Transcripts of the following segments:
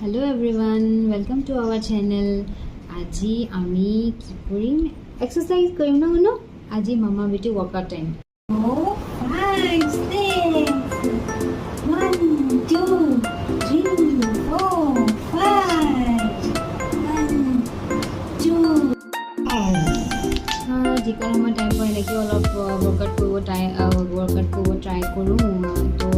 Hello everyone, welcome to our channel. আজি আমি কি কৰিম? এক্সাৰসাইজ কৰিম না শুনো? আজি মামা বেটি ৱৰ্কআউট টাইম. 5 steps. 1 2 3 4 5 1 2 যিকোনো সময় টাইম পাই এনেকৈ অলপ ৱৰ্কআউট কৰিব ট্ৰাই কৰোঁ. তো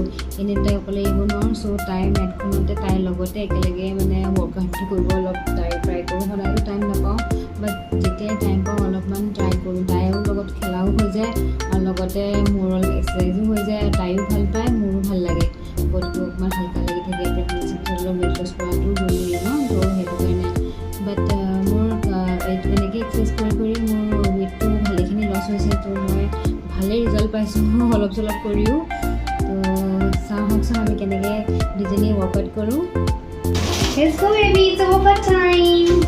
এনে তাই অকলে আহিব নোৱাৰোঁ, চ' তাইৰ মেটখনতে তাইৰ লগতে একেলগে মানে ৱৰ্কআউটটো কৰিব অলপ ট্ৰাই কৰোঁ. সদায়তো টাইম নাপাওঁ, বাট যেতিয়াই টাইম পাওঁ অলপমান ট্ৰাই কৰোঁ. তাইৰ লগত খেলাও হৈ যায় আৰু লগতে মোৰ অলপ এক্সাৰচাইজো হৈ যায়. তাইও ভাল পায়, মোৰো ভাল লাগে, বডিটো অকণমান হালকা লাগি থাকে. প্ৰেগনেঞ্চি পিছত অলপ ৱেইট লছ কৰাটো জৰুৰী ন, তো সেইটো কাৰণে. বাট মোৰ এনেকৈ এক্সাৰচাইজ কৰি মোৰ ৱেইটটো ভালেখিনি লছ হৈছে. তো মই ভালেই ৰিজাল্ট পাইছোঁ অলপ চলপ কৰিও. তো চাওকচোন আমি কেনেকৈ দুজনীয়ে ৱৰ্কআউট কৰোঁ. Let's go baby, it's a workout time.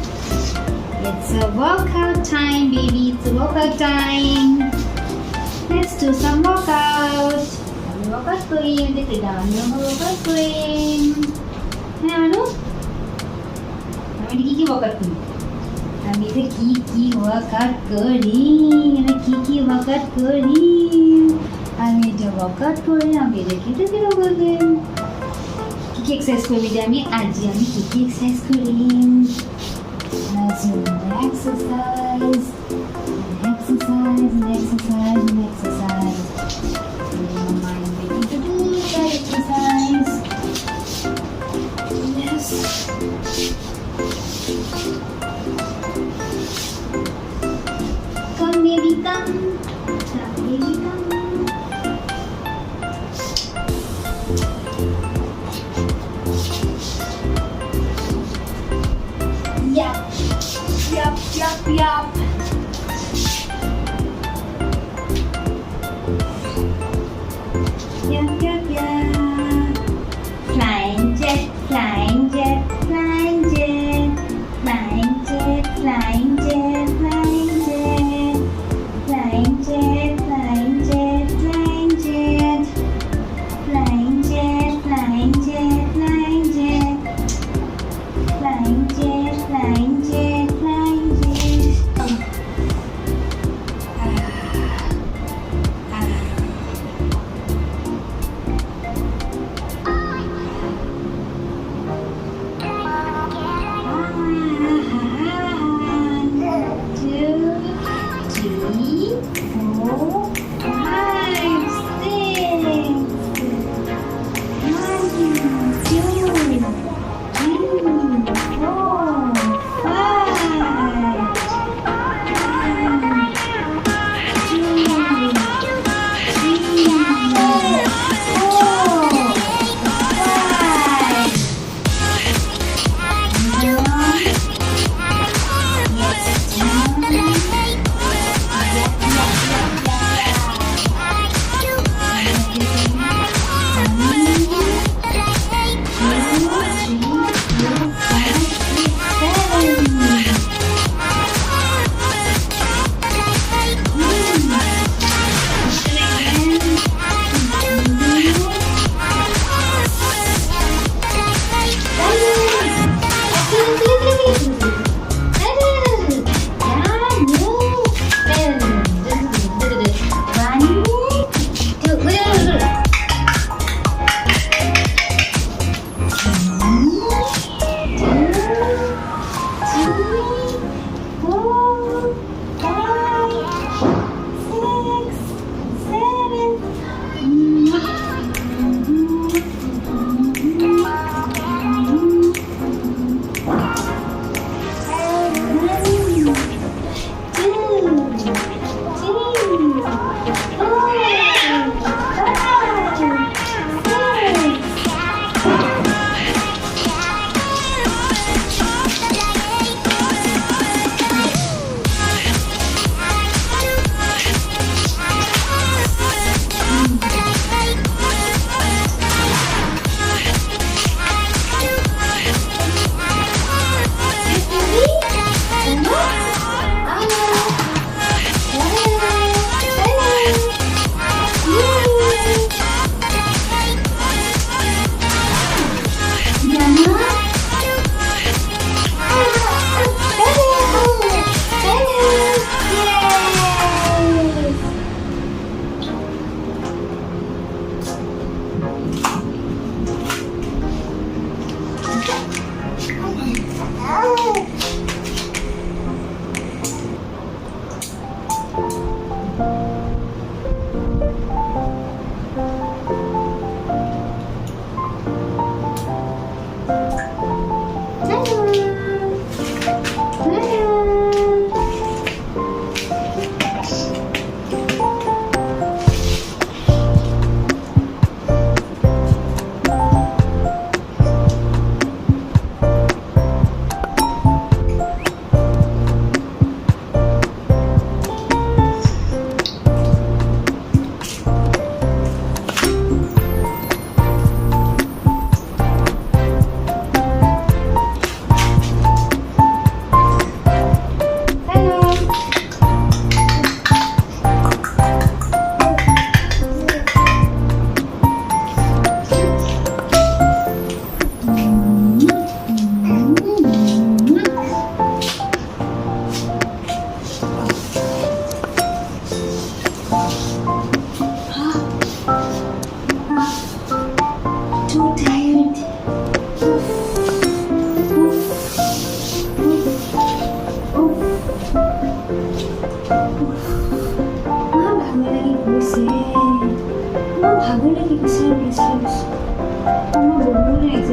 It's a workout time baby, it's a workout time. Let's do some workout. আমি workout কৰিম, দেখি ডাঙৰ workout কৰিম. হ্যাঁ মানুহ, আমি কি workout কৰিম? আমি কি workout কৰিম? আমি এটা workout কৰিম. আমি দেখি কৰিম. কি এক্সাৰসাইজ কৰিম এতিয়া আমি? আজি আমি কি exercise Karim? Exercise. Remind me to do that exercise. Yes. Come baby, come. Yup. Flying jet.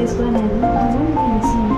Test কৰা নাই ন, হ'ব নেকি বেছি